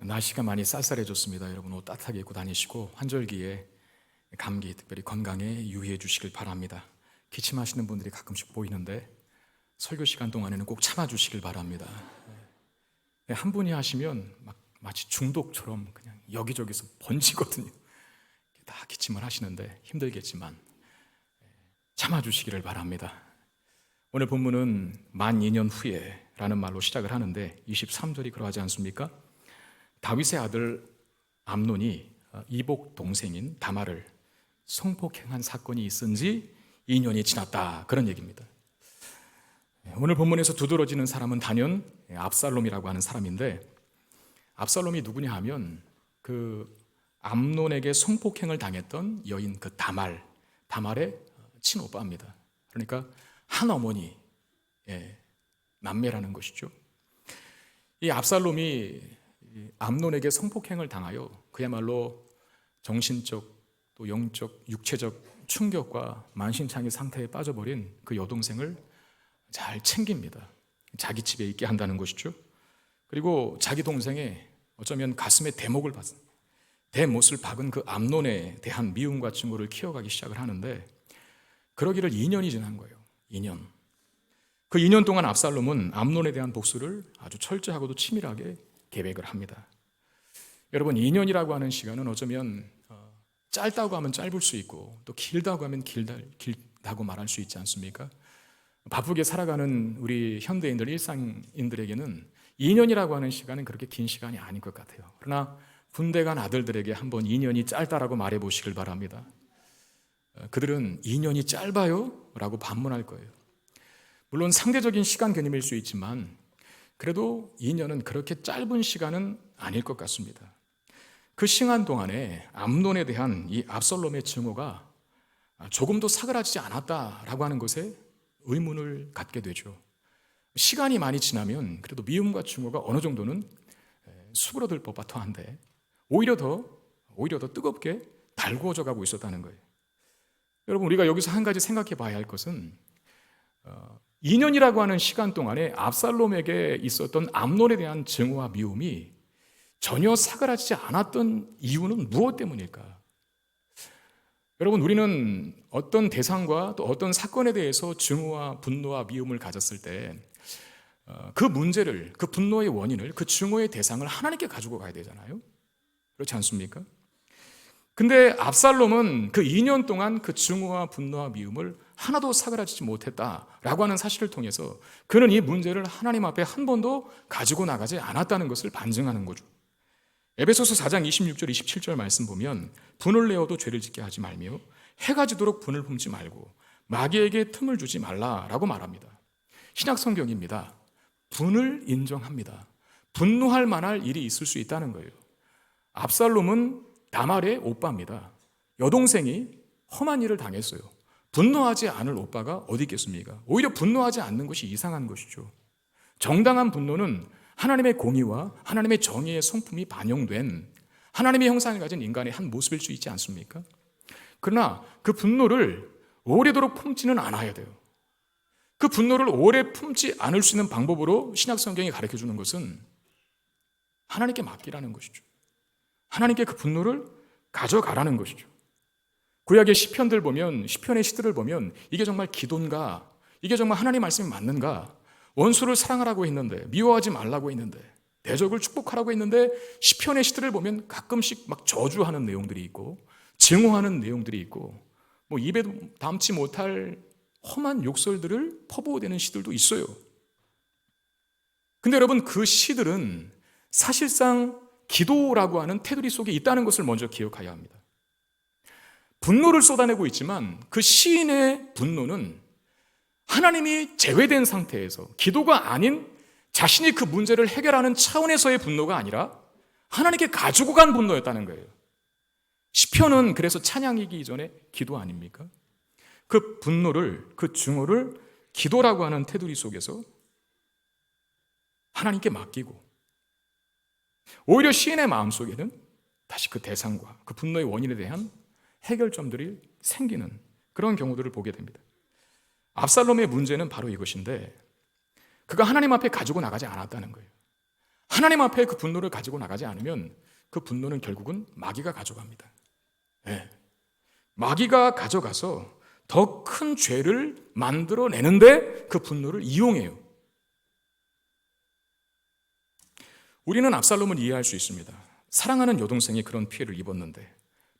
날씨가 많이 쌀쌀해졌습니다. 여러분 옷 따뜻하게 입고 다니시고 환절기에 감기 특별히 건강에 유의해 주시길 바랍니다. 기침하시는 분들이 가끔씩 보이는데 설교 시간 동안에는 꼭 참아 주시길 바랍니다. 한 분이 하시면 마치 중독처럼 그냥 여기저기서 번지거든요. 다 기침을 하시는데 힘들겠지만 참아 주시기를 바랍니다. 오늘 본문은 만 2년 후에라는 말로 시작을 하는데 23절이 그러하지 않습니까? 다윗의 아들 암논이 이복 동생인 다말을 성폭행한 사건이 있은 지 2년이 지났다, 그런 얘기입니다. 오늘 본문에서 두드러지는 사람은 단연 압살롬이라고 하는 사람인데, 압살롬이 누구냐 하면 그 암논에게 성폭행을 당했던 여인 그 다말의 친오빠입니다. 그러니까 한 어머니 남매라는 것이죠. 이 압살롬이 암논에게 성폭행을 당하여 그야말로 정신적 또 영적 육체적 충격과 만신창이 상태에 빠져버린 그 여동생을 잘 챙깁니다. 자기 집에 있게 한다는 것이죠. 그리고 자기 동생의 어쩌면 가슴에 대못을 박은 그 암논에 대한 미움과 증오를 키워가기 시작을 하는데, 그러기를 2년이 지난 거예요. 2년. 그 2년 동안 압살롬은 암논에 대한 복수를 아주 철저하고도 치밀하게 계획을 합니다. 여러분, 2년이라고 하는 시간은 어쩌면 짧다고 하면 짧을 수 있고 또 길다고 하면 길다고 말할 수 있지 않습니까? 바쁘게 살아가는 우리 현대인들, 일상인들에게는 2년이라고 하는 시간은 그렇게 긴 시간이 아닌 것 같아요. 그러나 군대 간 아들들에게 한번 2년이 짧다라고 말해 보시길 바랍니다. 그들은 2년이 짧아요? 라고 반문할 거예요. 물론 상대적인 시간 개념일 수 있지만 그래도 2년은 그렇게 짧은 시간은 아닐 것 같습니다. 그 시간 동안에 암논에 대한 이 압살롬의 증오가 조금도 사그라지지 않았다라고 하는 것에 의문을 갖게 되죠. 시간이 많이 지나면 그래도 미움과 증오가 어느 정도는 수그러들 법도 한데 오히려 더 뜨겁게 달구어져 가고 있었다는 거예요. 여러분, 우리가 여기서 한 가지 생각해 봐야 할 것은 2년이라고 하는 시간 동안에 압살롬에게 있었던 암논에 대한 증오와 미움이 전혀 사그라지지 않았던 이유는 무엇 때문일까? 여러분, 우리는 어떤 대상과 또 어떤 사건에 대해서 증오와 분노와 미움을 가졌을 때 그 문제를, 그 분노의 원인을, 그 증오의 대상을 하나님께 가지고 가야 되잖아요. 그렇지 않습니까? 근데 압살롬은 그 2년 동안 그 증오와 분노와 미움을 하나도 사그라지지 못했다라고 하는 사실을 통해서 그는 이 문제를 하나님 앞에 한 번도 가지고 나가지 않았다는 것을 반증하는 거죠. 에베소서 4장 26절 27절 말씀 보면 분을 내어도 죄를 짓게 하지 말며 해가 지도록 분을 품지 말고 마귀에게 틈을 주지 말라라고 말합니다. 신약 성경입니다. 분을 인정합니다. 분노할 만할 일이 있을 수 있다는 거예요. 압살롬은 다말의 오빠입니다. 여동생이 험한 일을 당했어요. 분노하지 않을 오빠가 어디 있겠습니까? 오히려 분노하지 않는 것이 이상한 것이죠. 정당한 분노는 하나님의 공의와 하나님의 정의의 성품이 반영된 하나님의 형상을 가진 인간의 한 모습일 수 있지 않습니까? 그러나 그 분노를 오래도록 품지는 않아야 돼요. 그 분노를 오래 품지 않을 수 있는 방법으로 신약 성경이 가르쳐주는 것은 하나님께 맡기라는 것이죠. 하나님께 그 분노를 가져가라는 것이죠. 구약의 시편들 보면, 시편의 시들을 보면 이게 정말 기도인가? 이게 정말 하나님 말씀이 맞는가? 원수를 사랑하라고 했는데, 미워하지 말라고 했는데, 대적을 축복하라고 했는데 시편의 시들을 보면 가끔씩 막 저주하는 내용들이 있고 증오하는 내용들이 있고 뭐 입에 담지 못할 험한 욕설들을 퍼부어대는 시들도 있어요. 근데 여러분, 그 시들은 사실상 기도라고 하는 테두리 속에 있다는 것을 먼저 기억해야 합니다. 분노를 쏟아내고 있지만 그 시인의 분노는 하나님이 제외된 상태에서 기도가 아닌 자신이 그 문제를 해결하는 차원에서의 분노가 아니라 하나님께 가지고 간 분노였다는 거예요. 시편은 그래서 찬양이기 이전에 기도 아닙니까? 그 분노를, 그 증오를 기도라고 하는 테두리 속에서 하나님께 맡기고 오히려 시인의 마음속에는 다시 그 대상과 그 분노의 원인에 대한 해결점들이 생기는 그런 경우들을 보게 됩니다. 압살롬의 문제는 바로 이것인데 그가 하나님 앞에 가지고 나가지 않았다는 거예요. 하나님 앞에 그 분노를 가지고 나가지 않으면 그 분노는 결국은 마귀가 가져갑니다. 네. 마귀가 가져가서 더 큰 죄를 만들어내는데 그 분노를 이용해요. 우리는 압살롬을 이해할 수 있습니다. 사랑하는 여동생이 그런 피해를 입었는데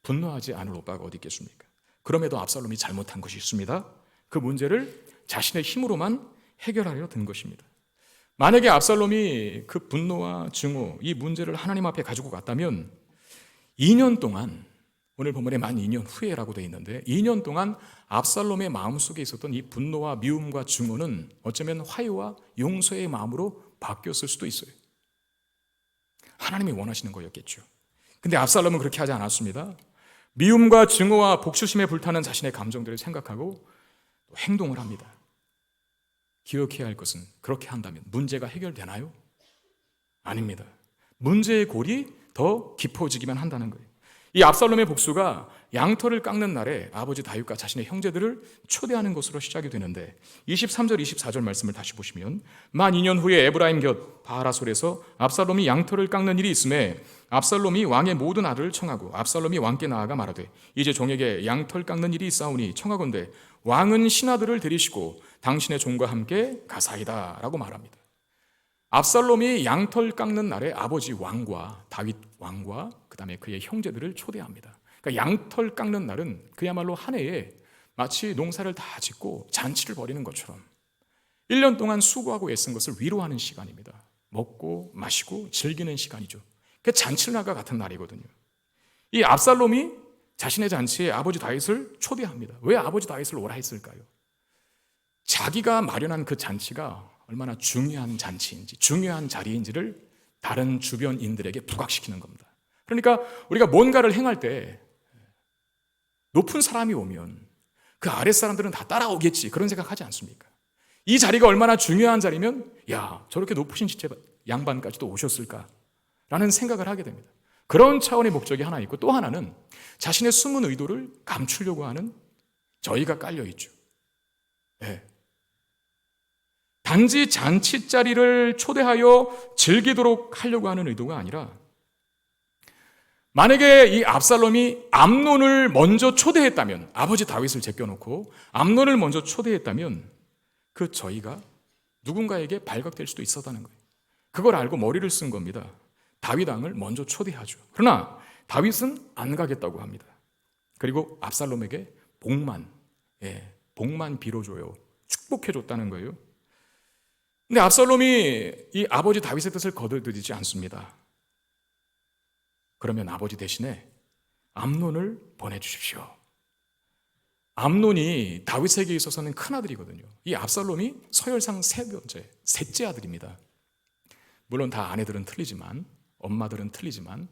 분노하지 않을 오빠가 어디 있겠습니까? 그럼에도 압살롬이 잘못한 것이 있습니다. 그 문제를 자신의 힘으로만 해결하려 든 것입니다. 만약에 압살롬이 그 분노와 증오, 이 문제를 하나님 앞에 가지고 갔다면 2년 동안, 오늘 본문에 만 2년 후에라고 되어 있는데 2년 동안 압살롬의 마음속에 있었던 이 분노와 미움과 증오는 어쩌면 화해와 용서의 마음으로 바뀌었을 수도 있어요. 하나님이 원하시는 거였겠죠. 근데 압살롬은 그렇게 하지 않았습니다. 미움과 증오와 복수심에 불타는 자신의 감정들을 생각하고 행동을 합니다. 기억해야 할 것은 그렇게 한다면 문제가 해결되나요? 아닙니다. 문제의 골이 더 깊어지기만 한다는 거예요. 이 압살롬의 복수가 양털을 깎는 날에 아버지 다윗과 자신의 형제들을 초대하는 것으로 시작이 되는데 23절 24절 말씀을 다시 보시면 만 2년 후에 에브라임 곁 바하라솔에서 압살롬이 양털을 깎는 일이 있음에 압살롬이 왕의 모든 아들을 청하고 압살롬이 왕께 나아가 말하되 이제 종에게 양털 깎는 일이 있사오니 청하건대 왕은 신하들을 데리시고 당신의 종과 함께 가사이다 라고 말합니다. 압살롬이 양털 깎는 날에 아버지 왕과 다윗 왕과 그 다음에 그의 형제들을 초대합니다. 그러니까 양털 깎는 날은 그야말로 한 해에 마치 농사를 다 짓고 잔치를 벌이는 것처럼 1년 동안 수고하고 애쓴 것을 위로하는 시간입니다. 먹고 마시고 즐기는 시간이죠. 그게 잔치날과 같은 날이거든요. 이 압살롬이 자신의 잔치에 아버지 다윗을 초대합니다. 왜 아버지 다윗을 오라 했을까요? 자기가 마련한 그 잔치가 얼마나 중요한 잔치인지, 중요한 자리인지를 다른 주변인들에게 부각시키는 겁니다. 그러니까 우리가 뭔가를 행할 때 높은 사람이 오면 그 아랫사람들은 다 따라오겠지, 그런 생각하지 않습니까? 이 자리가 얼마나 중요한 자리면 야, 저렇게 높으신 지체 양반까지도 오셨을까? 라는 생각을 하게 됩니다. 그런 차원의 목적이 하나 있고 또 하나는 자신의 숨은 의도를 감추려고 하는 저희가 깔려있죠. 네. 단지 잔치 자리를 초대하여 즐기도록 하려고 하는 의도가 아니라 만약에 이 압살롬이 암논을 먼저 초대했다면, 아버지 다윗을 제껴놓고 암논을 먼저 초대했다면 그 저희가 누군가에게 발각될 수도 있었다는 거예요. 그걸 알고 머리를 쓴 겁니다. 다윗 왕을 먼저 초대하죠. 그러나 다윗은 안 가겠다고 합니다. 그리고 압살롬에게 복만 빌어줘요. 축복해줬다는 거예요. 근데 압살롬이 이 아버지 다윗의 뜻을 거들뜨리지 않습니다. 그러면 아버지 대신에 암논을 보내주십시오. 암논이 다윗에게 있어서는 큰아들이거든요. 이 압살롬이 서열상 셋째 아들입니다. 물론 다 아내들은 틀리지만, 엄마들은 틀리지만,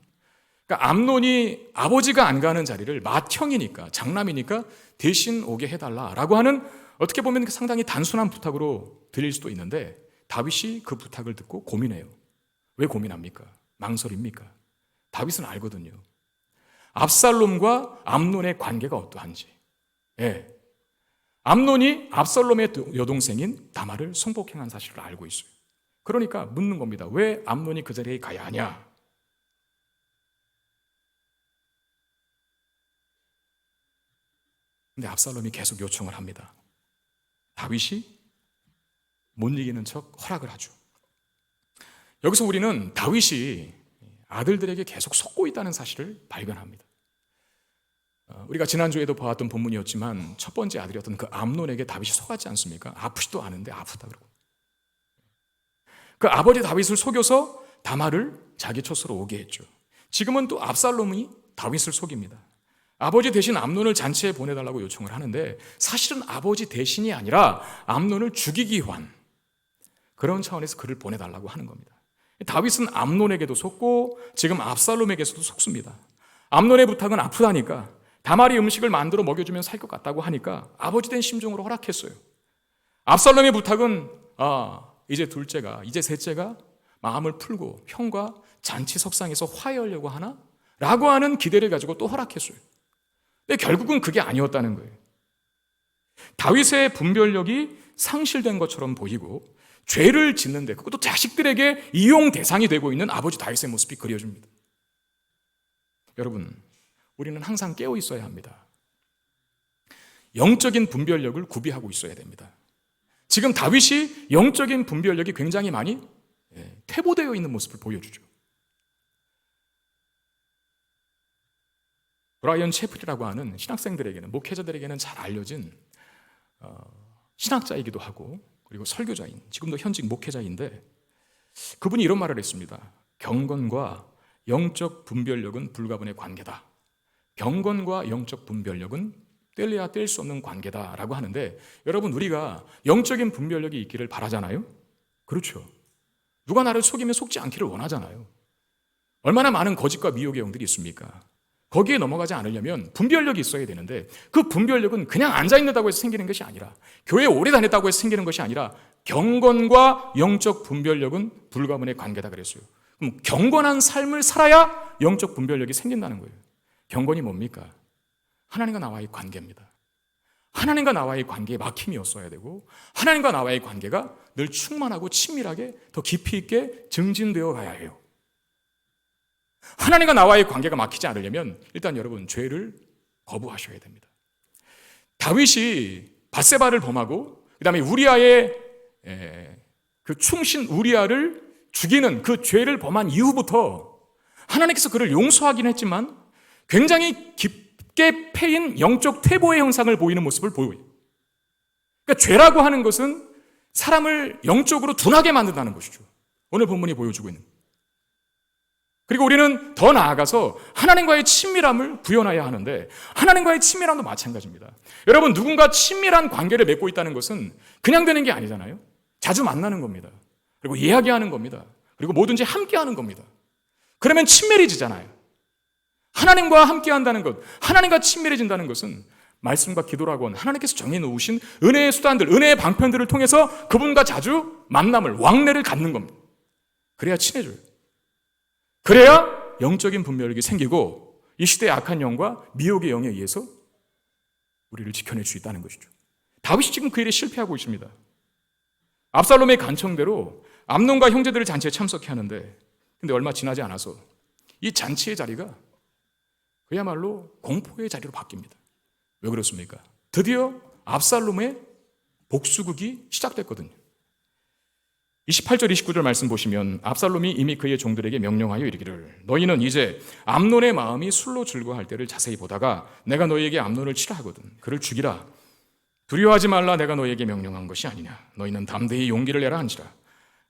그러니까 암논이 아버지가 안 가는 자리를 맏형이니까, 장남이니까 대신 오게 해달라라고 하는, 어떻게 보면 상당히 단순한 부탁으로 드릴 수도 있는데 다윗이 그 부탁을 듣고 고민해요. 왜 고민합니까? 망설입니까? 다윗은 알거든요. 압살롬과 암논의 관계가 어떠한지. 암논이 압살롬의 여동생인 다말을 성폭행한 사실을 알고 있어요. 그러니까 묻는 겁니다. 왜 암논이 그 자리에 가야 하냐? 근데 압살롬이 계속 요청을 합니다. 다윗이 못 이기는 척 허락을 하죠. 여기서 우리는 다윗이 아들들에게 계속 속고 있다는 사실을 발견합니다. 우리가 지난주에도 보았던 본문이었지만 첫 번째 아들이었던 그 암논에게 다윗이 속았지 않습니까? 아프지도 않은데 아프다 그러고. 그 아버지 다윗을 속여서 다말을 자기 처소로 오게 했죠. 지금은 또 압살롬이 다윗을 속입니다. 아버지 대신 암논을 잔치에 보내달라고 요청을 하는데 사실은 아버지 대신이 아니라 암논을 죽이기 위한 그런 차원에서 그를 보내달라고 하는 겁니다. 다윗은 암논에게도 속고 지금 압살롬에게서도 속습니다. 암논의 부탁은 아프다니까, 다말이 음식을 만들어 먹여주면 살 것 같다고 하니까 아버지 된 심정으로 허락했어요. 압살롬의 부탁은 이제 셋째가 마음을 풀고 형과 잔치 석상에서 화해하려고 하나? 라고 하는 기대를 가지고 또 허락했어요. 근데 결국은 그게 아니었다는 거예요. 다윗의 분별력이 상실된 것처럼 보이고 죄를 짓는데, 그것도 자식들에게 이용 대상이 되고 있는 아버지 다윗의 모습이 그려집니다. 여러분, 우리는 항상 깨어 있어야 합니다. 영적인 분별력을 구비하고 있어야 됩니다. 지금 다윗이 영적인 분별력이 굉장히 많이 퇴보되어 있는 모습을 보여주죠. 브라이언 채플이라고 하는 신학생들에게는, 목회자들에게는 잘 알려진 신학자이기도 하고 그리고 설교자인, 지금도 현직 목회자인데, 그분이 이런 말을 했습니다. 경건과 영적 분별력은 불가분의 관계다. 경건과 영적 분별력은 뗄래야 뗄 수 없는 관계다라고 하는데, 여러분, 우리가 영적인 분별력이 있기를 바라잖아요? 그렇죠. 누가 나를 속이면 속지 않기를 원하잖아요. 얼마나 많은 거짓과 미혹의 영들이 있습니까? 거기에 넘어가지 않으려면 분별력이 있어야 되는데, 그 분별력은 그냥 앉아있는다고 해서 생기는 것이 아니라, 교회에 오래 다녔다고 해서 생기는 것이 아니라, 경건과 영적 분별력은 불가분의 관계다 그랬어요. 그럼 경건한 삶을 살아야 영적 분별력이 생긴다는 거예요. 경건이 뭡니까? 하나님과 나와의 관계입니다. 하나님과 나와의 관계에 막힘이 없어야 되고, 하나님과 나와의 관계가 늘 충만하고 친밀하게 더 깊이 있게 증진되어 가야 해요. 하나님과 나와의 관계가 막히지 않으려면 일단 여러분, 죄를 거부하셔야 됩니다. 다윗이 밧세바를 범하고 그 다음에 우리아의 그 충신 우리아를 죽이는 그 죄를 범한 이후부터 하나님께서 그를 용서하긴 했지만 굉장히 깊게 패인 영적 퇴보의 형상을 보이는 모습을 보여요. 그러니까 죄라고 하는 것은 사람을 영적으로 둔하게 만든다는 것이죠. 오늘 본문이 보여주고 있는. 그리고 우리는 더 나아가서 하나님과의 친밀함을 구현해야 하는데, 하나님과의 친밀함도 마찬가지입니다. 여러분, 누군가 친밀한 관계를 맺고 있다는 것은 그냥 되는 게 아니잖아요. 자주 만나는 겁니다. 그리고 이야기하는 겁니다. 그리고 뭐든지 함께하는 겁니다. 그러면 친밀해지잖아요. 하나님과 함께한다는 것, 하나님과 친밀해진다는 것은 말씀과 기도라고 하는 하나님께서 정해놓으신 은혜의 수단들, 은혜의 방편들을 통해서 그분과 자주 만남을, 왕래를 갖는 겁니다. 그래야 친해져요. 그래야 영적인 분별력이 생기고 이 시대의 악한 영과 미혹의 영에 의해서 우리를 지켜낼 수 있다는 것이죠. 다윗이 지금 그 일에 실패하고 있습니다. 압살롬의 간청대로 암논과 형제들을 잔치에 참석해 하는데, 근데 얼마 지나지 않아서 이 잔치의 자리가 그야말로 공포의 자리로 바뀝니다. 왜 그렇습니까? 드디어 압살롬의 복수극이 시작됐거든요. 28절 29절 말씀 보시면 압살롬이 이미 그의 종들에게 명령하여 이르기를, 너희는 이제 암논의 마음이 술로 즐거워할 때를 자세히 보다가 내가 너희에게 암논을 치라 하거든 그를 죽이라. 두려워하지 말라. 내가 너희에게 명령한 것이 아니냐. 너희는 담대히 용기를 내라 한지라.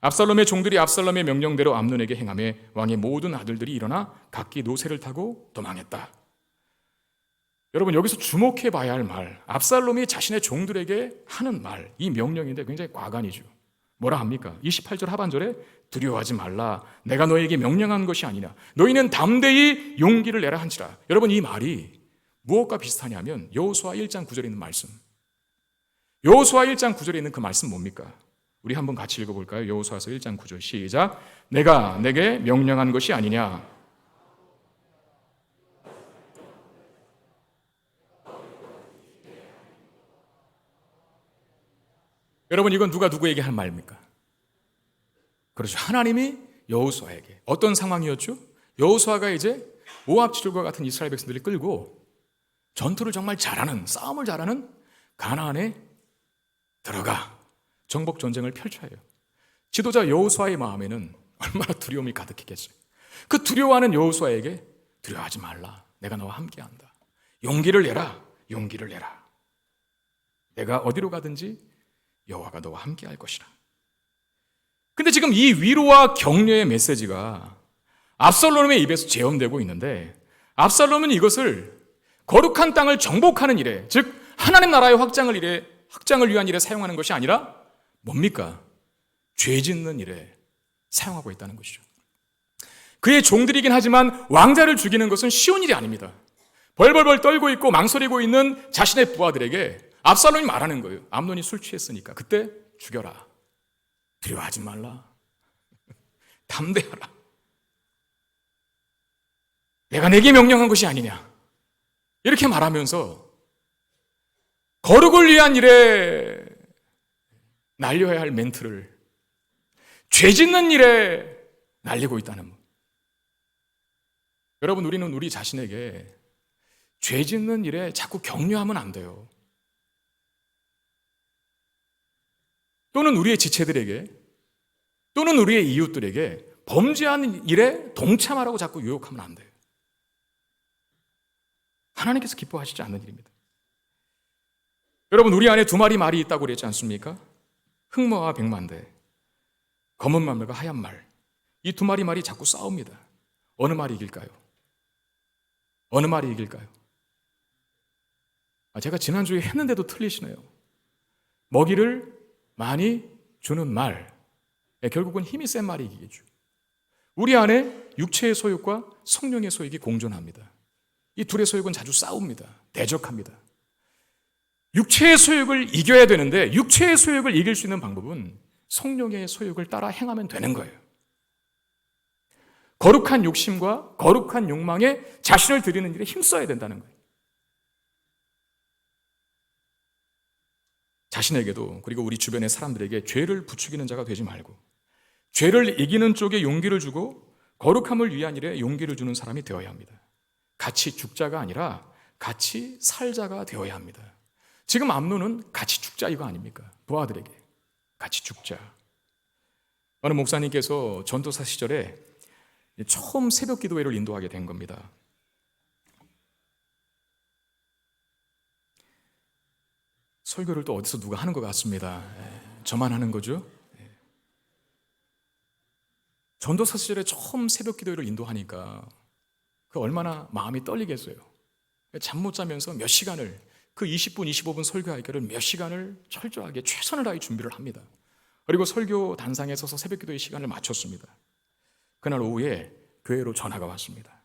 압살롬의 종들이 압살롬의 명령대로 암논에게 행하며 왕의 모든 아들들이 일어나 각기 노새를 타고 도망했다. 여러분, 여기서 주목해 봐야 할 말, 압살롬이 자신의 종들에게 하는 말, 이 명령인데 굉장히 과간이죠. 뭐라 합니까? 28절 하반절에 두려워하지 말라. 내가 너희에게 명령한 것이 아니냐. 너희는 담대히 용기를 내라 한지라. 여러분, 이 말이 무엇과 비슷하냐면 여호수아 1장 9절에 있는 말씀. 여호수아 1장 9절에 있는 그 말씀 뭡니까? 우리 한번 같이 읽어볼까요? 여호수아서 1장 9절 시작. 내가 내게 명령한 것이 아니냐. 여러분, 이건 누가 누구에게 한 말입니까? 그렇죠. 하나님이 여호수아에게. 어떤 상황이었죠? 여호수아가 이제 모압 지들과 같은 이스라엘 백성들을 끌고 전투를 정말 잘하는, 싸움을 잘하는 가나안에 들어가 정복 전쟁을 펼쳐요. 지도자 여호수아의 마음에는 얼마나 두려움이 가득했겠어요. 그 두려워하는 여호수아에게 두려워하지 말라. 내가 너와 함께한다. 용기를 내라. 용기를 내라. 내가 어디로 가든지 여호와가 너와 함께할 것이라. 근데 지금 이 위로와 격려의 메시지가 압살롬의 입에서 재현되고 있는데, 압살롬은 이것을 거룩한 땅을 정복하는 일에, 즉 하나님 나라의 확장을 위한 일에 사용하는 것이 아니라 뭡니까? 죄 짓는 일에 사용하고 있다는 것이죠. 그의 종들이긴 하지만 왕자를 죽이는 것은 쉬운 일이 아닙니다. 벌벌벌 떨고 있고 망설이고 있는 자신의 부하들에게 압살롬이 말하는 거예요. 암논이 술 취했으니까 그때 죽여라. 두려워하지 말라. 담대하라. 내가 내게 명령한 것이 아니냐. 이렇게 말하면서 거룩을 위한 일에 날려야 할 멘트를 죄 짓는 일에 날리고 있다는 것. 여러분, 우리는 우리 자신에게 죄 짓는 일에 자꾸 격려하면 안 돼요. 또는 우리의 지체들에게, 또는 우리의 이웃들에게 범죄하는 일에 동참하라고 자꾸 유혹하면 안 돼요. 하나님께서 기뻐하시지 않는 일입니다. 여러분, 우리 안에 두 마리 말이 있다고 그랬지 않습니까? 흑마와 백만대, 검은 말과 하얀 말. 이 두 마리 말이 자꾸 싸웁니다. 어느 말이 이길까요? 어느 말이 이길까요? 제가 지난주에 했는데도 틀리시네요. 먹이를 많이 주는 말, 결국은 힘이 센 말이 이기겠죠. 우리 안에 육체의 소욕과 성령의 소욕이 공존합니다. 이 둘의 소욕은 자주 싸웁니다. 대적합니다. 육체의 소욕을 이겨야 되는데 육체의 소욕을 이길 수 있는 방법은 성령의 소욕을 따라 행하면 되는 거예요. 거룩한 욕심과 거룩한 욕망에 자신을 드리는 일에 힘써야 된다는 거예요. 자신에게도 그리고 우리 주변의 사람들에게 죄를 부추기는 자가 되지 말고 죄를 이기는 쪽에 용기를 주고 거룩함을 위한 일에 용기를 주는 사람이 되어야 합니다. 같이 죽자가 아니라 같이 살자가 되어야 합니다. 지금 암논은 같이 죽자 이거 아닙니까? 부하들에게 같이 죽자. 어느 목사님께서 전도사 시절에 처음 새벽 기도회를 인도하게 된 겁니다. 설교를 또 어디서 누가 하는 것 같습니다. 저만 하는 거죠. 전도사 시절에 처음 새벽 기도회를 인도하니까 그 얼마나 마음이 떨리겠어요. 잠 못 자면서 몇 시간을, 그 20분, 25분 설교하기를 몇 시간을 철저하게 최선을 다해 준비를 합니다. 그리고 설교 단상에 서서 새벽 기도의 시간을 마쳤습니다. 그날 오후에 교회로 전화가 왔습니다.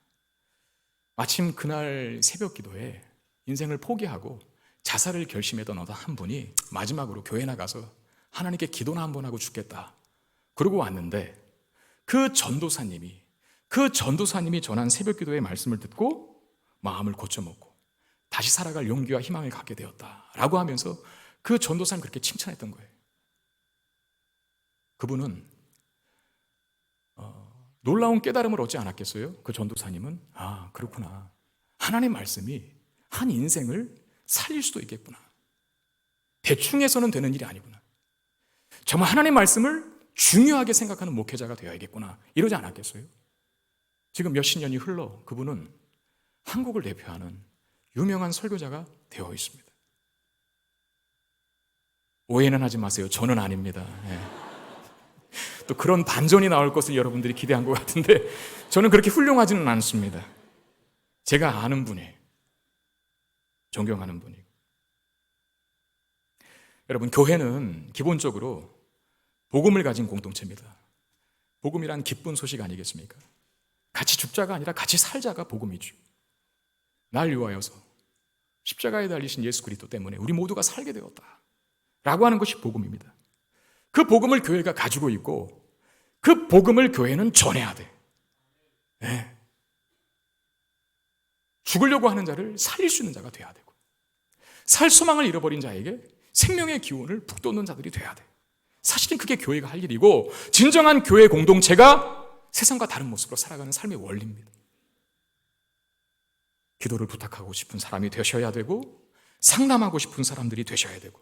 마침 그날 새벽 기도에 인생을 포기하고 자살을 결심했던 어떤 한 분이 마지막으로 교회 나가서 하나님께 기도나 한번 하고 죽겠다 그러고 왔는데 그 전도사님이 전한 새벽 기도의 말씀을 듣고 마음을 고쳐먹고 다시 살아갈 용기와 희망을 갖게 되었다라고 하면서 그 전도사님 그렇게 칭찬했던 거예요. 그분은 놀라운 깨달음을 얻지 않았겠어요? 그 전도사님은 그렇구나. 하나님의 말씀이 한 인생을 살릴 수도 있겠구나. 대충 해서는 되는 일이 아니구나. 정말 하나님의 말씀을 중요하게 생각하는 목회자가 되어야겠구나. 이러지 않았겠어요? 지금 몇십 년이 흘러 그분은 한국을 대표하는 유명한 설교자가 되어 있습니다. 오해는 하지 마세요. 저는 아닙니다. 또 그런 반전이 나올 것을 여러분들이 기대한 것 같은데 저는 그렇게 훌륭하지는 않습니다. 제가 아는 분이에요. 존경하는 분이고. 여러분, 교회는 기본적으로 복음을 가진 공동체입니다. 복음이란 기쁜 소식 아니겠습니까? 같이 죽자가 아니라 같이 살자가 복음이죠. 날 위하여서 십자가에 달리신 예수 그리스도 때문에 우리 모두가 살게 되었다 라고 하는 것이 복음입니다. 그 복음을 교회가 가지고 있고 그 복음을 교회는 전해야 돼. 네. 죽으려고 하는 자를 살릴 수 있는 자가 돼야 되고 살 소망을 잃어버린 자에게 생명의 기운을 북돋는 자들이 돼야 돼. 사실은 그게 교회가 할 일이고 진정한 교회 공동체가 세상과 다른 모습으로 살아가는 삶의 원리입니다. 기도를 부탁하고 싶은 사람이 되셔야 되고 상담하고 싶은 사람들이 되셔야 되고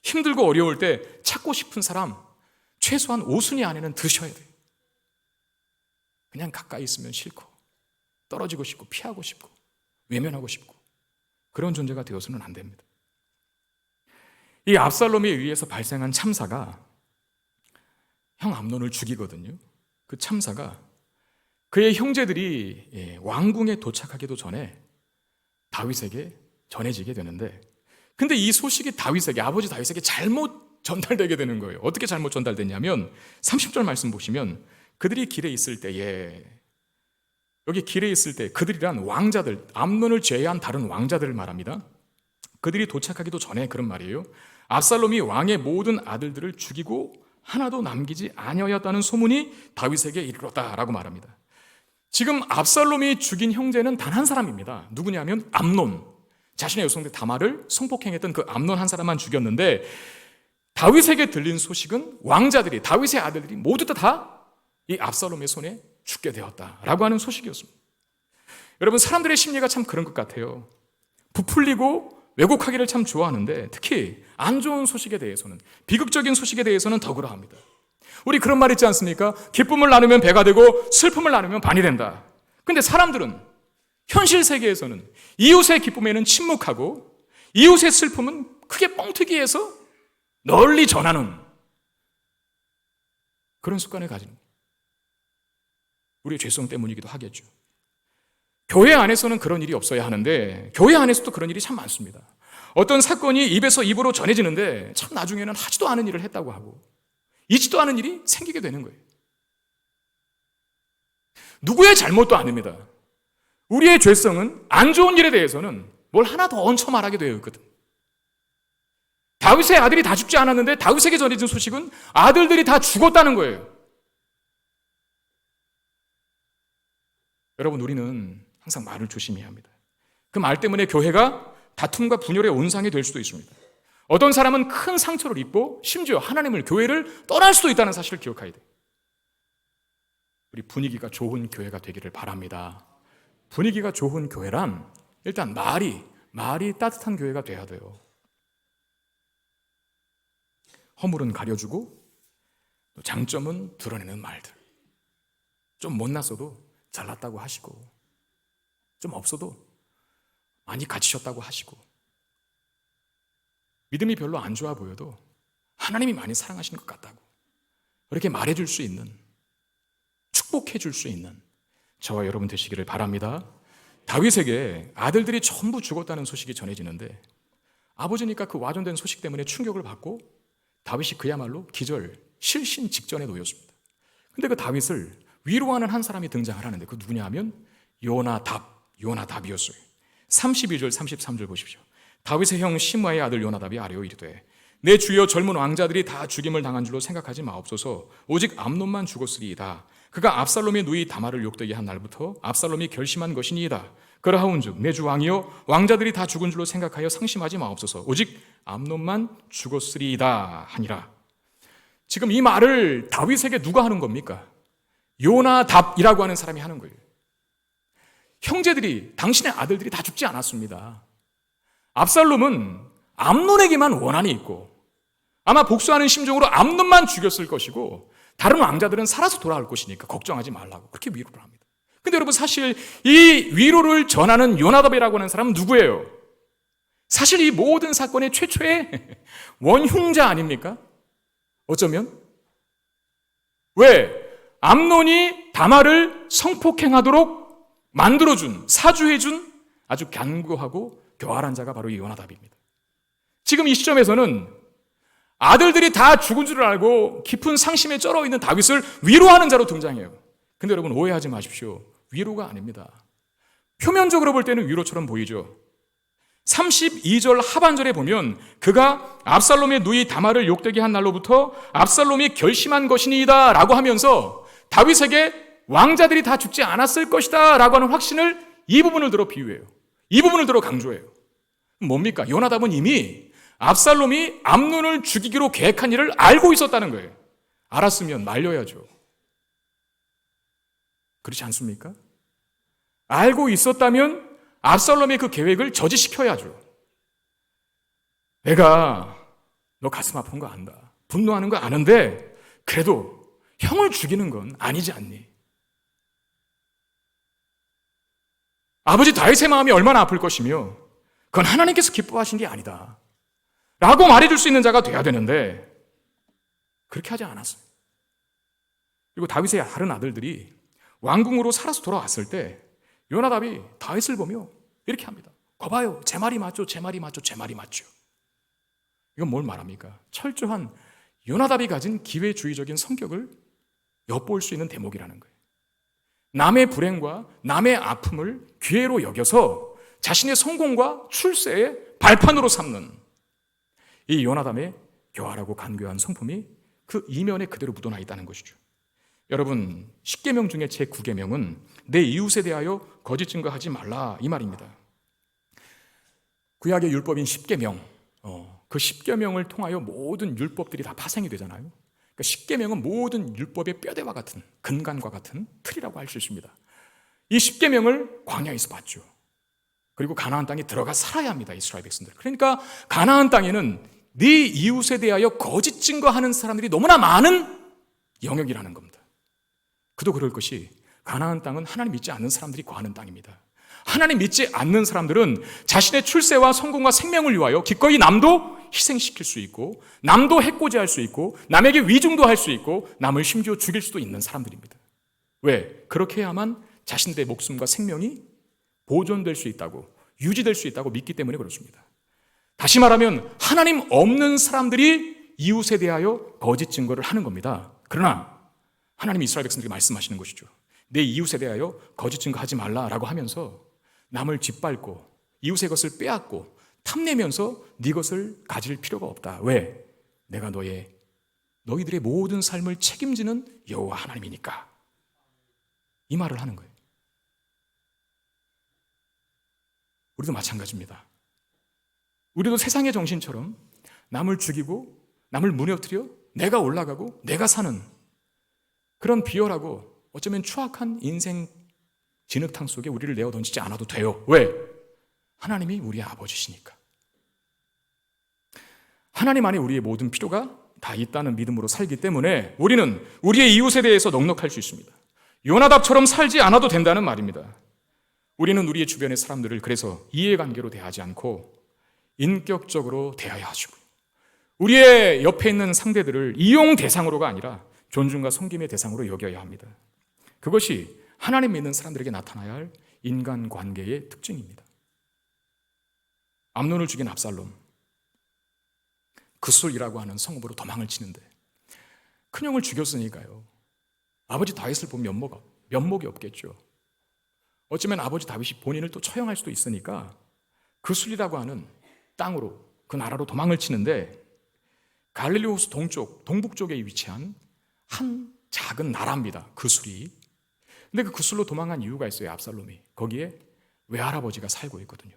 힘들고 어려울 때 찾고 싶은 사람 최소한 5순위 안에는 드셔야 돼요. 그냥 가까이 있으면 싫고 떨어지고 싶고 피하고 싶고 외면하고 싶고 그런 존재가 되어서는 안 됩니다. 이 압살롬에 의해서 발생한 참사가 형 암논을 죽이거든요. 그 참사가 그의 형제들이 왕궁에 도착하기도 전에 다윗에게 전해지게 되는데 근데 이 소식이 다윗에게 아버지 다윗에게 잘못 전달되게 되는 거예요. 어떻게 잘못 전달됐냐면 30절 말씀 보시면 그들이 길에 있을 때에 여기 길에 있을 때 그들이란 왕자들 암논을 제외한 다른 왕자들을 말합니다. 그들이 도착하기도 전에 그런 말이에요. 압살롬이 왕의 모든 아들들을 죽이고 하나도 남기지 아니하였다는 소문이 다윗에게 이르렀다라고 말합니다. 지금 압살롬이 죽인 형제는 단 한 사람입니다. 누구냐면 암논. 자신의 여성들 다말을 성폭행했던 그 암논 한 사람만 죽였는데 다윗에게 들린 소식은 왕자들이, 다윗의 아들들이 모두 다 이 압살롬의 손에 죽게 되었다라고 하는 소식이었습니다. 여러분, 사람들의 심리가 참 그런 것 같아요. 부풀리고 왜곡하기를 참 좋아하는데, 특히 안 좋은 소식에 대해서는, 비극적인 소식에 대해서는 더 그러합니다. 우리 그런 말 있지 않습니까? 기쁨을 나누면 배가 되고 슬픔을 나누면 반이 된다. 근데 사람들은 현실 세계에서는 이웃의 기쁨에는 침묵하고 이웃의 슬픔은 크게 뻥튀기해서 널리 전하는 그런 습관을 가지는 거예요. 우리의 죄성 때문이기도 하겠죠. 교회 안에서는 그런 일이 없어야 하는데 교회 안에서도 그런 일이 참 많습니다. 어떤 사건이 입에서 입으로 전해지는데 참 나중에는 하지도 않은 일을 했다고 하고 있지도 않은 일이 생기게 되는 거예요. 누구의 잘못도 아닙니다. 우리의 죄성은 안 좋은 일에 대해서는 뭘 하나 더 얹혀 말하게 되어 있거든. 다윗의 아들이 다 죽지 않았는데 다윗에게 전해진 소식은 아들들이 다 죽었다는 거예요. 여러분, 우리는 항상 말을 조심해야 합니다. 그 말 때문에 교회가 다툼과 분열의 온상이 될 수도 있습니다. 어떤 사람은 큰 상처를 입고 심지어 하나님을, 교회를 떠날 수도 있다는 사실을 기억해야 돼요. 우리 분위기가 좋은 교회가 되기를 바랍니다. 분위기가 좋은 교회란 일단 말이 따뜻한 교회가 돼야 돼요. 허물은 가려주고 장점은 드러내는 말들. 좀 못났어도 잘났다고 하시고, 좀 없어도 많이 갇히셨다고 하시고, 믿음이 별로 안 좋아 보여도 하나님이 많이 사랑하시는 것 같다고 그렇게 말해줄 수 있는, 축복해줄 수 있는 저와 여러분 되시기를 바랍니다. 다윗에게 아들들이 전부 죽었다는 소식이 전해지는데 아버지니까 그 와전된 소식 때문에 충격을 받고 다윗이 그야말로 기절, 실신 직전에 놓였습니다. 근데 그 다윗을 위로하는 한 사람이 등장을 하는데 그 누구냐 하면 요나답이었어요. 32절 33절 보십시오. 다윗의 형 시므아의 아들 요나답이 아뢰어 이르되 내 주여 젊은 왕자들이 다 죽임을 당한 줄로 생각하지 마옵소서. 오직 암논만 죽었으리이다. 그가 압살롬의 누이 다말을 욕되게 한 날부터 압살롬이 결심한 것이니이다. 그러하온즉 내 주 왕이여 왕자들이 다 죽은 줄로 생각하여 상심하지 마옵소서. 오직 암논만 죽었으리이다 하니라. 지금 이 말을 다윗에게 누가 하는 겁니까? 요나답이라고 하는 사람이 하는 거예요. 형제들이, 당신의 아들들이 다 죽지 않았습니다. 압살롬은 암논에게만 원한이 있고 아마 복수하는 심정으로 암논만 죽였을 것이고 다른 왕자들은 살아서 돌아올 것이니까 걱정하지 말라고 그렇게 위로를 합니다. 근데 여러분, 사실 이 위로를 전하는 요나답이라고 하는 사람은 누구예요? 사실 이 모든 사건의 최초의 원흉자 아닙니까? 어쩌면? 왜? 암논이 다말을 성폭행하도록 만들어준, 사주해준 아주 견고하고 교활한 자가 바로 이 요나답입니다. 지금 이 시점에서는 아들들이 다 죽은 줄 알고 깊은 상심에 쩔어 있는 다윗을 위로하는 자로 등장해요. 근데 여러분, 오해하지 마십시오. 위로가 아닙니다. 표면적으로 볼 때는 위로처럼 보이죠. 32절 하반절에 보면 그가 압살롬의 누이 다말을 욕되게 한 날로부터 압살롬이 결심한 것이니이다 라고 하면서 다윗에게 왕자들이 다 죽지 않았을 것이다 라고 하는 확신을 이 부분을 들어 비유해요. 이 부분을 들어 강조해요. 뭡니까? 요나답은 이미 압살롬이 암논을 죽이기로 계획한 일을 알고 있었다는 거예요. 알았으면 말려야죠. 그렇지 않습니까? 알고 있었다면 압살롬의 그 계획을 저지시켜야죠. 내가 너 가슴 아픈 거 안다. 분노하는 거 아는데 그래도 형을 죽이는 건 아니지 않니? 아버지 다윗의 마음이 얼마나 아플 것이며 그건 하나님께서 기뻐하신 게 아니다 라고 말해줄 수 있는 자가 돼야 되는데 그렇게 하지 않았어요. 그리고 다윗의 다른 아들들이 왕궁으로 살아서 돌아왔을 때 요나답이 다윗을 보며 이렇게 합니다. 거봐요, 제 말이 맞죠, 제 말이 맞죠, 제 말이 맞죠. 이건 뭘 말합니까? 철저한 요나답이 가진 기회주의적인 성격을 엿볼 수 있는 대목이라는 거예요. 남의 불행과 남의 아픔을 기회로 여겨서 자신의 성공과 출세의 발판으로 삼는 이 요나답의 교활하고 간교한 성품이 그 이면에 그대로 묻어나 있다는 것이죠. 여러분, 10계명 중에 제 9계명은 내 이웃에 대하여 거짓 증거하지 말라 이 말입니다. 구약의 율법인 10계명, 그 십계명을 통하여 모든 율법들이 다 파생이 되잖아요. 그러니까 십계명은 모든 율법의 뼈대와 같은, 근간과 같은 틀이라고 할 수 있습니다. 이 십계명을 광야에서 받죠. 그리고 가나안 땅에 들어가 살아야 합니다, 이스라엘 백성들. 그러니까 가나안 땅에는 네 이웃에 대하여 거짓 증거하는 사람들이 너무나 많은 영역이라는 겁니다. 그도 그럴 것이 가나안 땅은 하나님 믿지 않는 사람들이 거하는 땅입니다. 하나님 믿지 않는 사람들은 자신의 출세와 성공과 생명을 위하여 기꺼이 남도 희생시킬 수 있고, 남도 해코지할 수 있고, 남에게 위증도 할 수 있고, 남을 심지어 죽일 수도 있는 사람들입니다. 왜? 그렇게 해야만 자신들의 목숨과 생명이 보존될 수 있다고, 유지될 수 있다고 믿기 때문에 그렇습니다. 다시 말하면 하나님 없는 사람들이 이웃에 대하여 거짓 증거를 하는 겁니다. 그러나 하나님 이스라엘 백성들에게 말씀하시는 것이죠. 내 이웃에 대하여 거짓 증거하지 말라라고 하면서 남을 짓밟고 이웃의 것을 빼앗고 탐내면서 네 것을 가질 필요가 없다. 왜? 내가 너희들의 모든 삶을 책임지는 여호와 하나님이니까. 이 말을 하는 거예요. 우리도 마찬가지입니다. 우리도 세상의 정신처럼 남을 죽이고 남을 무너뜨려 내가 올라가고 내가 사는 그런 비열하고 어쩌면 추악한 인생 진흙탕 속에 우리를 내어 던지지 않아도 돼요. 왜? 하나님이 우리의 아버지시니까. 하나님 안에 우리의 모든 필요가 다 있다는 믿음으로 살기 때문에 우리는 우리의 이웃에 대해서 넉넉할 수 있습니다. 요나답처럼 살지 않아도 된다는 말입니다. 우리는 우리의 주변의 사람들을 그래서 이해관계로 대하지 않고 인격적으로 대해야 하시고, 우리의 옆에 있는 상대들을 이용 대상으로가 아니라 존중과 섬김의 대상으로 여겨야 합니다. 그것이 하나님 믿는 사람들에게 나타나야 할 인간관계의 특징입니다. 암논을 죽인 압살롬, 그술이라고 하는 성읍으로 도망을 치는데 큰형을 죽였으니까요, 아버지 다윗을 보면 면목이 없겠죠. 어쩌면 아버지 다윗이 본인을 또 처형할 수도 있으니까 그술이라고 하는 땅으로, 그 나라로 도망을 치는데, 갈릴리 호수 동북 쪽에 위치한 한 작은 나라입니다, 그술이. 근데 그 그술로 도망한 이유가 있어요, 압살롬이. 거기에 외할아버지가 살고 있거든요.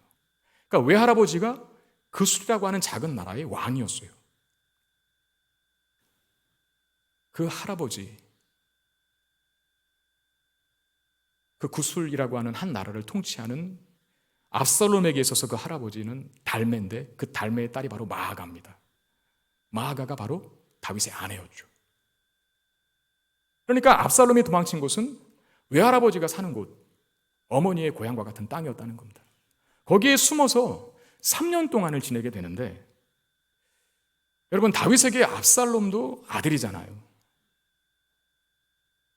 그러니까 외할아버지가 그술이라고 하는 작은 나라의 왕이었어요. 그 할아버지, 그 구술이라고 하는 한 나라를 통치하는 압살롬에게 있어서 그 할아버지는 달매인데, 그 달매의 딸이 바로 마아가입니다. 마아가가 바로 다윗의 아내였죠. 그러니까 압살롬이 도망친 곳은 외할아버지가 사는 곳, 어머니의 고향과 같은 땅이었다는 겁니다. 거기에 숨어서 3년 동안을 지내게 되는데, 여러분, 다윗에게 압살롬도 아들이잖아요.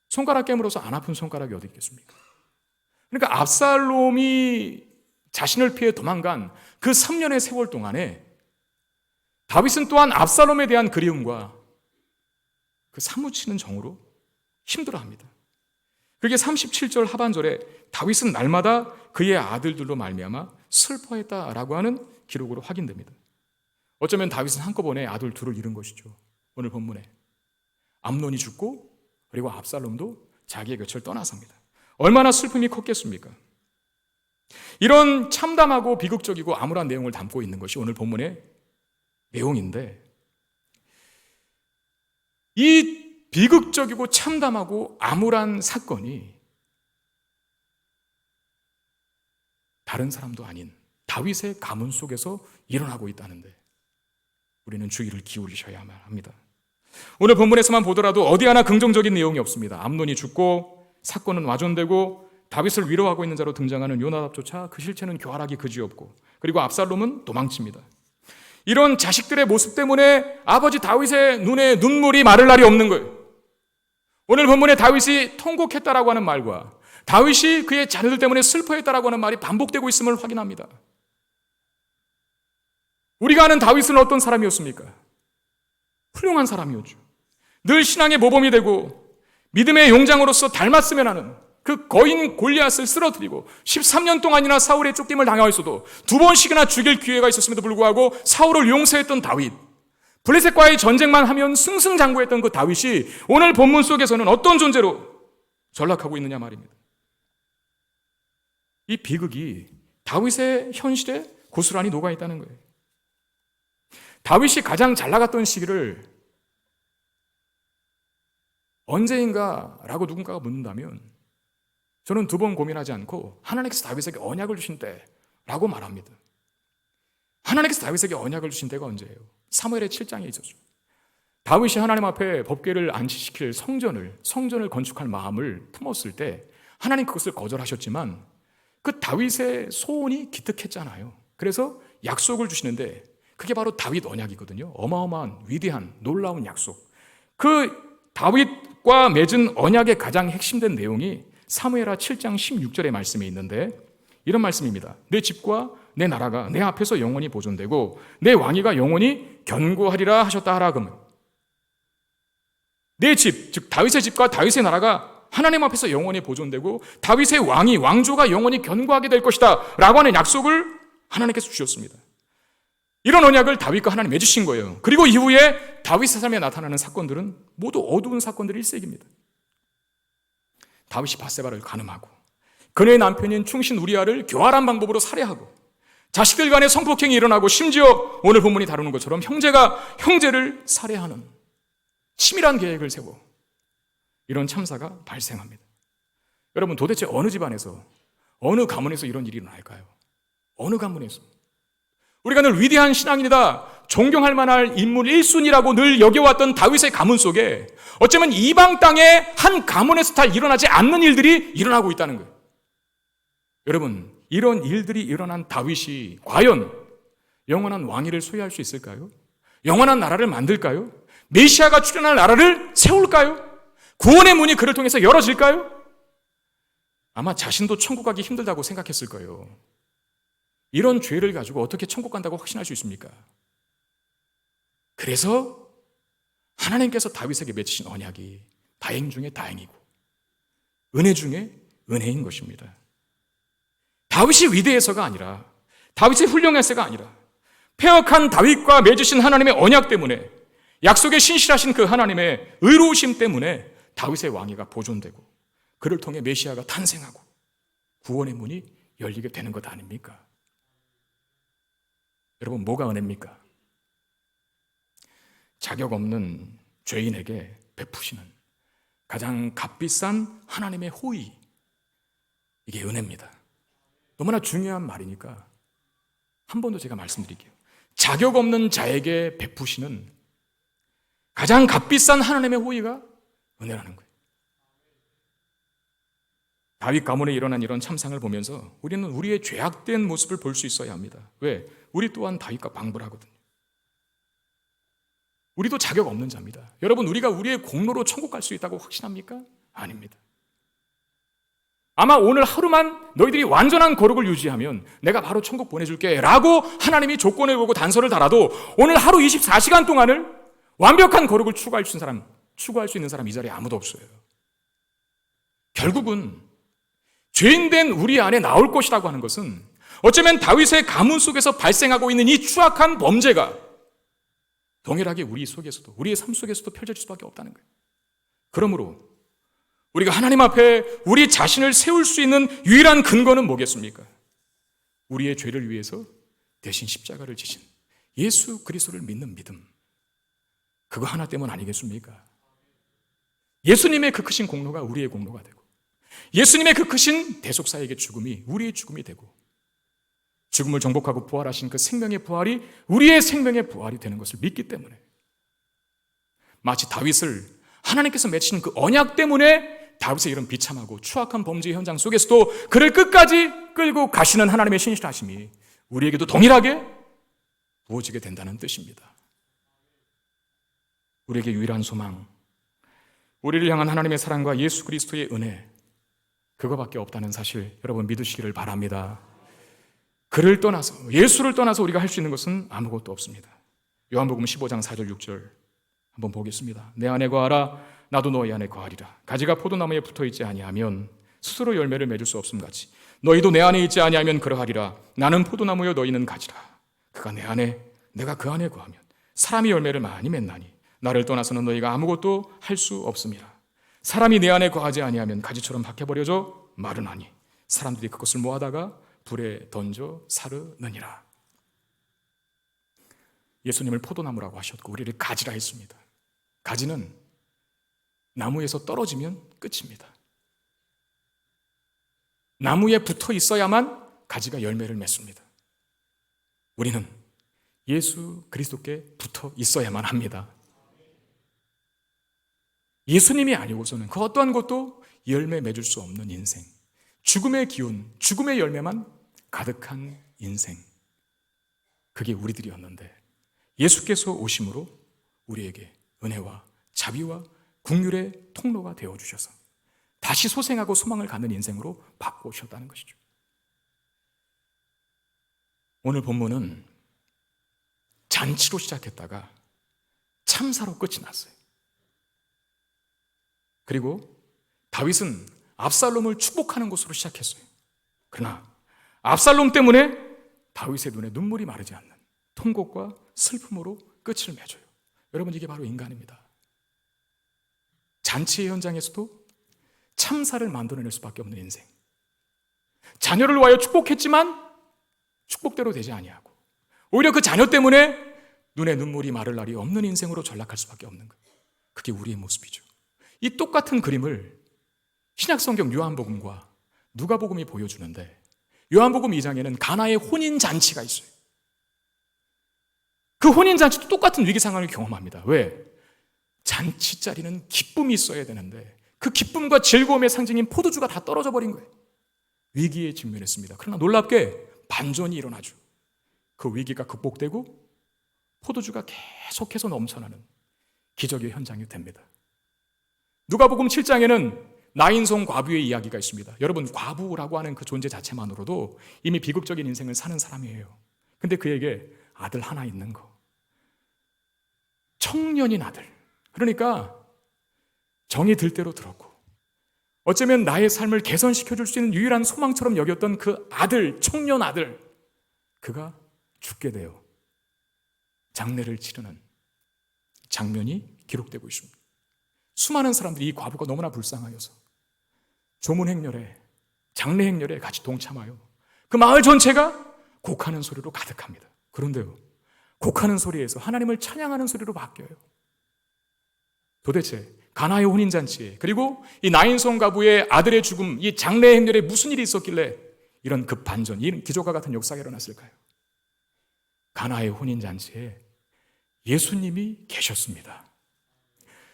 손가락 깨물어서 안 아픈 손가락이 어디 있겠습니까? 그러니까 압살롬이 자신을 피해 도망간 그 3년의 세월 동안에 다윗은 또한 압살롬에 대한 그리움과 그 사무치는 정으로 힘들어합니다. 그게 37절 하반절에 다윗은 날마다 그의 아들들로 말미암아 슬퍼했다라고 하는 기록으로 확인됩니다. 어쩌면 다윗은 한꺼번에 아들 둘을 잃은 것이죠. 오늘 본문에 암논이 죽고 그리고 압살롬도 자기의 곁을 떠나섭니다. 얼마나 슬픔이 컸겠습니까? 이런 참담하고 비극적이고 암울한 내용을 담고 있는 것이 오늘 본문의 내용인데, 이 비극적이고 참담하고 암울한 사건이 다른 사람도 아닌 다윗의 가문 속에서 일어나고 있다는데 우리는 주의를 기울이셔야만 합니다. 오늘 본문에서만 보더라도 어디 하나 긍정적인 내용이 없습니다. 암논이 죽고 사건은 와전되고 다윗을 위로하고 있는 자로 등장하는 요나답조차 그 실체는 교활하기 그지없고, 그리고 압살롬은 도망칩니다. 이런 자식들의 모습 때문에 아버지 다윗의 눈에 눈물이 마를 날이 없는 거예요. 오늘 본문에 다윗이 통곡했다라고 하는 말과 다윗이 그의 자녀들 때문에 슬퍼했다라고 하는 말이 반복되고 있음을 확인합니다. 우리가 아는 다윗은 어떤 사람이었습니까? 훌륭한 사람이었죠. 늘 신앙의 모범이 되고 믿음의 용장으로서 닮았으면 하는 그 거인 골리앗을 쓰러뜨리고 13년 동안이나 사울의 쫓김을 당하였어도 2번씩이나 죽일 기회가 있었음에도 불구하고 사울을 용서했던 다윗, 블레셋과의 전쟁만 하면 승승장구했던 그 다윗이 오늘 본문 속에서는 어떤 존재로 전락하고 있느냐 말입니다. 이 비극이 다윗의 현실에 고스란히 녹아있다는 거예요. 다윗이 가장 잘 나갔던 시기를 언제인가라고 누군가가 묻는다면 저는 두 번 고민하지 않고 하나님께서 다윗에게 언약을 주신 때라고 말합니다. 하나님께서 다윗에게 언약을 주신 때가 언제예요? 사무엘의 7장에 있었죠. 다윗이 하나님 앞에 법궤를 안치시킬 성전을 건축할 마음을 품었을 때 하나님 그것을 거절하셨지만 그 다윗의 소원이 기특했잖아요. 그래서 약속을 주시는데 그게 바로 다윗 언약이거든요. 어마어마한 위대한 놀라운 약속. 그 다윗과 맺은 언약의 가장 핵심된 내용이 사무엘하 7장 16절의 말씀에 있는데 이런 말씀입니다. 내 집과 내 나라가 내 앞에서 영원히 보존되고 내 왕위가 영원히 견고하리라 하셨다 하라. 그러면 내 집, 즉 다윗의 집과 다윗의 나라가 하나님 앞에서 영원히 보존되고 다윗의 왕조가 영원히 견고하게 될 것이다 라고 하는 약속을 하나님께서 주셨습니다. 이런 언약을 다윗과 하나님 맺으신 거예요. 그리고 이후에 다윗의 삶에 나타나는 사건들은 모두 어두운 사건들의 일색입니다. 다윗이 밧세바를 간음하고 그녀의 남편인 충신 우리아를 교활한 방법으로 살해하고 자식들 간의 성폭행이 일어나고 심지어 오늘 본문이 다루는 것처럼 형제가 형제를 살해하는 치밀한 계획을 세워 이런 참사가 발생합니다. 여러분 도대체 어느 집안에서 어느 가문에서 이런 일이 일어날까요? 어느 가문에서? 우리가 늘 위대한 신앙인이다, 존경할 만한 인물 1순위라고 늘 여겨왔던 다윗의 가문 속에 어쩌면 이방 땅의 한 가문에서 다 일어나지 않는 일들이 일어나고 있다는 거예요. 여러분 이런 일들이 일어난 다윗이 과연 영원한 왕위를 소유할 수 있을까요? 영원한 나라를 만들까요? 메시아가 출현할 나라를 세울까요? 구원의 문이 그를 통해서 열어질까요? 아마 자신도 천국 가기 힘들다고 생각했을 거예요. 이런 죄를 가지고 어떻게 천국 간다고 확신할 수 있습니까? 그래서 하나님께서 다윗에게 맺으신 언약이 다행 중에 다행이고 은혜 중에 은혜인 것입니다. 다윗이 위대해서가 아니라 다윗이 훌륭해서가 아니라 패역한 다윗과 맺으신 하나님의 언약 때문에 약속에 신실하신 그 하나님의 의로우심 때문에 다윗의 왕위가 보존되고 그를 통해 메시아가 탄생하고 구원의 문이 열리게 되는 것 아닙니까? 여러분 뭐가 은혜입니까? 자격 없는 죄인에게 베푸시는 가장 값비싼 하나님의 호의, 이게 은혜입니다. 너무나 중요한 말이니까 한 번 더 제가 말씀드릴게요. 자격 없는 자에게 베푸시는 가장 값비싼 하나님의 호의가 은혜라는 거예요. 다윗 가문에 일어난 이런 참상을 보면서 우리는 우리의 죄악된 모습을 볼 수 있어야 합니다. 왜? 우리 또한 다윗과 방불하거든요. 우리도 자격 없는 자입니다. 여러분 우리가 우리의 공로로 천국 갈 수 있다고 확신합니까? 아닙니다. 아마 오늘 하루만 너희들이 완전한 거룩을 유지하면 내가 바로 천국 보내줄게 라고 하나님이 조건을 걸고 단서를 달아도 오늘 하루 24시간 동안을 완벽한 거룩을 추구할 수 있는 사람 이 자리에 아무도 없어요. 결국은 죄인된 우리 안에 나올 것이라고 하는 것은 어쩌면 다윗의 가문 속에서 발생하고 있는 이 추악한 범죄가 동일하게 우리 속에서도, 우리의 삶 속에서도 펼쳐질 수밖에 없다는 거예요. 그러므로 우리가 하나님 앞에 우리 자신을 세울 수 있는 유일한 근거는 뭐겠습니까? 우리의 죄를 위해서 대신 십자가를 지신 예수 그리스도를 믿는 믿음, 그거 하나 때문 아니겠습니까? 예수님의 그 크신 공로가 우리의 공로가 되고 예수님의 그 크신 대속사에게 죽음이 우리의 죽음이 되고 죽음을 정복하고 부활하신 그 생명의 부활이 우리의 생명의 부활이 되는 것을 믿기 때문에 마치 다윗을 하나님께서 맺으신 그 언약 때문에 다윗의 이런 비참하고 추악한 범죄 현장 속에서도 그를 끝까지 끌고 가시는 하나님의 신실하심이 우리에게도 동일하게 부어지게 된다는 뜻입니다. 우리에게 유일한 소망, 우리를 향한 하나님의 사랑과 예수 그리스도의 은혜, 그거밖에 없다는 사실 여러분 믿으시기를 바랍니다. 그를 떠나서, 예수를 떠나서 우리가 할 수 있는 것은 아무것도 없습니다. 요한복음 15장 4절 6절 한번 보겠습니다. 내 안에 거하라 나도 너희 안에 거하리라. 가지가 포도나무에 붙어있지 아니하면 스스로 열매를 맺을 수 없음같이 너희도 내 안에 있지 아니하면 그러하리라. 나는 포도나무요 너희는 가지라. 그가 내 안에 내가 그 안에 거하면 사람이 열매를 많이 맺나니 나를 떠나서는 너희가 아무것도 할 수 없음이라. 사람이 내 안에 거하지 아니하면 가지처럼 박혀버려져 마르나니 사람들이 그것을 모아다가 불에 던져 사르느니라. 예수님을 포도나무라고 하셨고 우리를 가지라 했습니다. 가지는 나무에서 떨어지면 끝입니다. 나무에 붙어 있어야만 가지가 열매를 맺습니다. 우리는 예수 그리스도께 붙어 있어야만 합니다. 예수님이 아니고서는 그 어떠한 것도 열매 맺을 수 없는 인생, 죽음의 기운, 죽음의 열매만 가득한 인생, 그게 우리들이었는데 예수께서 오심으로 우리에게 은혜와 자비와 긍휼의 통로가 되어주셔서 다시 소생하고 소망을 갖는 인생으로 바꾸셨다는 것이죠. 오늘 본문은 잔치로 시작했다가 참사로 끝이 났어요. 그리고 다윗은 압살롬을 축복하는 것으로 시작했어요. 그러나 압살롬 때문에 다윗의 눈에 눈물이 마르지 않는 통곡과 슬픔으로 끝을 맺어요. 여러분, 이게 바로 인간입니다. 잔치의 현장에서도 참사를 만들어낼 수밖에 없는 인생. 자녀를 위하여 축복했지만 축복대로 되지 아니하고 오히려 그 자녀 때문에 눈에 눈물이 마를 날이 없는 인생으로 전락할 수밖에 없는 거예요. 그게 우리의 모습이죠. 이 똑같은 그림을 신약성경 요한복음과 누가복음이 보여주는데 요한복음 2장에는 가나의 혼인잔치가 있어요. 그 혼인잔치도 똑같은 위기 상황을 경험합니다. 왜? 잔치 자리는 기쁨이 있어야 되는데 그 기쁨과 즐거움의 상징인 포도주가 다 떨어져 버린 거예요. 위기에 직면했습니다. 그러나 놀랍게 반전이 일어나죠. 그 위기가 극복되고 포도주가 계속해서 넘쳐나는 기적의 현장이 됩니다. 누가복음 7장에는 나인성 과부의 이야기가 있습니다. 여러분, 과부라고 하는 그 존재 자체만으로도 이미 비극적인 인생을 사는 사람이에요. 근데 그에게 아들 하나 있는 거. 청년인 아들. 그러니까 정이 들 대로 들었고 어쩌면 나의 삶을 개선시켜줄 수 있는 유일한 소망처럼 여겼던 그 아들, 청년 아들, 그가 죽게 되어 장례를 치르는 장면이 기록되고 있습니다. 수많은 사람들이 이 과부가 너무나 불쌍하여서 조문 행렬에, 장례 행렬에 같이 동참하여 그 마을 전체가 곡하는 소리로 가득합니다. 그런데요, 곡하는 소리에서 하나님을 찬양하는 소리로 바뀌어요. 도대체 가나의 혼인잔치에 그리고 이 나인성 과부의 아들의 죽음, 이 장례 행렬에 무슨 일이 있었길래 이런 급반전, 이런 기적과 같은 역사가 일어났을까요? 가나의 혼인잔치에 예수님이 계셨습니다.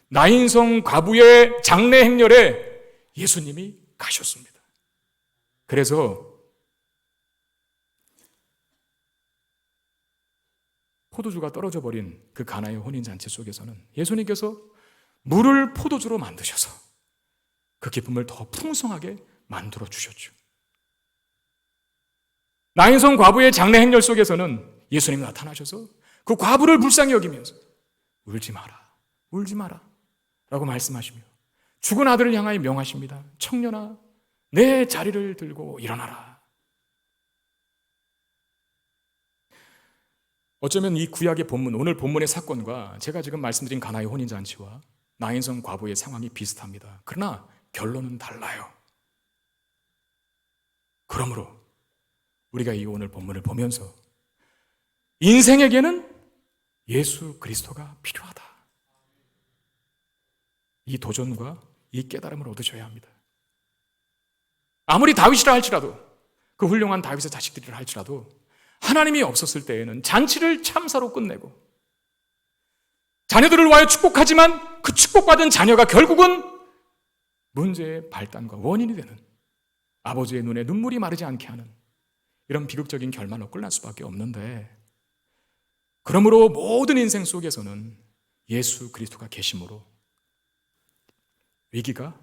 나인성 과부의 장례 행렬에 예수님이 가셨습니다. 그래서 포도주가 떨어져 버린 그 가나의 혼인잔치 속에서는 예수님께서 물을 포도주로 만드셔서 그 기쁨을 더 풍성하게 만들어 주셨죠. 나인성 과부의 장례 행렬 속에서는 예수님이 나타나셔서 그 과부를 불쌍히 여기면서 울지 마라, 울지 마라 라고 말씀하시며 죽은 아들을 향하여 명하십니다. 청년아, 내 자리를 들고 일어나라. 어쩌면 이 구약의 본문, 오늘 본문의 사건과 제가 지금 말씀드린 가나의 혼인잔치와 나인성 과부의 상황이 비슷합니다. 그러나 결론은 달라요. 그러므로 우리가 이 오늘 본문을 보면서 인생에게는 예수 그리스도가 필요하다. 이 도전과 이 깨달음을 얻으셔야 합니다. 아무리 다윗이라 할지라도, 그 훌륭한 다윗의 자식들이라 할지라도 하나님이 없었을 때에는 잔치를 참사로 끝내고 자녀들을 위하여 축복하지만 그 축복받은 자녀가 결국은 문제의 발단과 원인이 되는, 아버지의 눈에 눈물이 마르지 않게 하는 이런 비극적인 결말로 끝날 수밖에 없는데, 그러므로 모든 인생 속에서는 예수 그리스도가 계심으로 위기가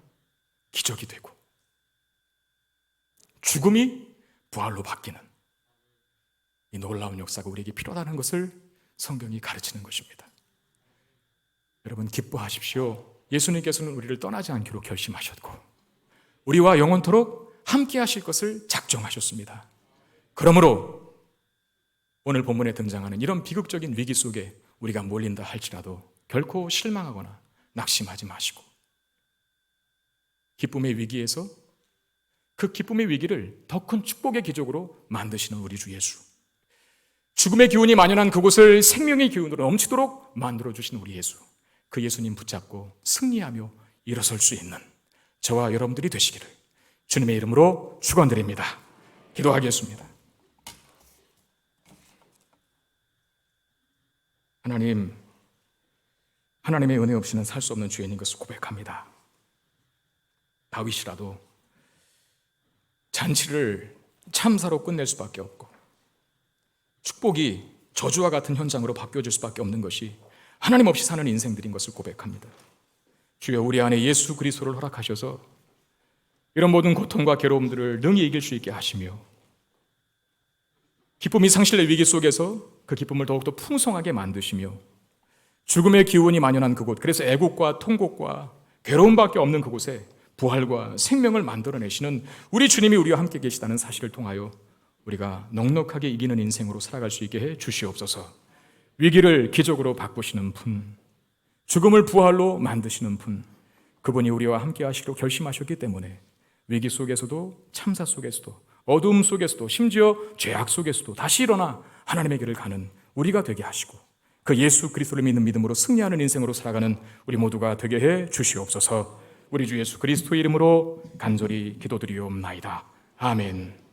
기적이 되고 죽음이 부활로 바뀌는 이 놀라운 역사가 우리에게 필요하다는 것을 성경이 가르치는 것입니다. 여러분, 기뻐하십시오. 예수님께서는 우리를 떠나지 않기로 결심하셨고 우리와 영원토록 함께 하실 것을 작정하셨습니다. 그러므로 오늘 본문에 등장하는 이런 비극적인 위기 속에 우리가 몰린다 할지라도 결코 실망하거나 낙심하지 마시고 기쁨의 위기에서 그 기쁨의 위기를 더 큰 축복의 기적으로 만드시는 우리 주 예수, 죽음의 기운이 만연한 그곳을 생명의 기운으로 넘치도록 만들어주신 우리 예수, 그 예수님 붙잡고 승리하며 일어설 수 있는 저와 여러분들이 되시기를 주님의 이름으로 축원드립니다. 기도하겠습니다. 하나님, 하나님의 은혜 없이는 살 수 없는 죄인인 것을 고백합니다. 다윗이라도 잔치를 참사로 끝낼 수밖에 없고 축복이 저주와 같은 현장으로 바뀌어질 수밖에 없는 것이 하나님 없이 사는 인생들인 것을 고백합니다. 주여, 우리 안에 예수 그리스도를 허락하셔서 이런 모든 고통과 괴로움들을 능히 이길 수 있게 하시며 기쁨이 상실될 위기 속에서 그 기쁨을 더욱더 풍성하게 만드시며 죽음의 기운이 만연한 그곳, 그래서 애국과 통곡과 괴로움밖에 없는 그곳에 부활과 생명을 만들어내시는 우리 주님이 우리와 함께 계시다는 사실을 통하여 우리가 넉넉하게 이기는 인생으로 살아갈 수 있게 해 주시옵소서. 위기를 기적으로 바꾸시는 분, 죽음을 부활로 만드시는 분, 그분이 우리와 함께 하시기로 결심하셨기 때문에 위기 속에서도 참사 속에서도 어두움 속에서도 심지어 죄악 속에서도 다시 일어나 하나님의 길을 가는 우리가 되게 하시고 그 예수 그리스도를 믿는 믿음으로 승리하는 인생으로 살아가는 우리 모두가 되게 해 주시옵소서. 우리 주 예수 그리스도의 이름으로 간절히 기도드리옵나이다. 아멘.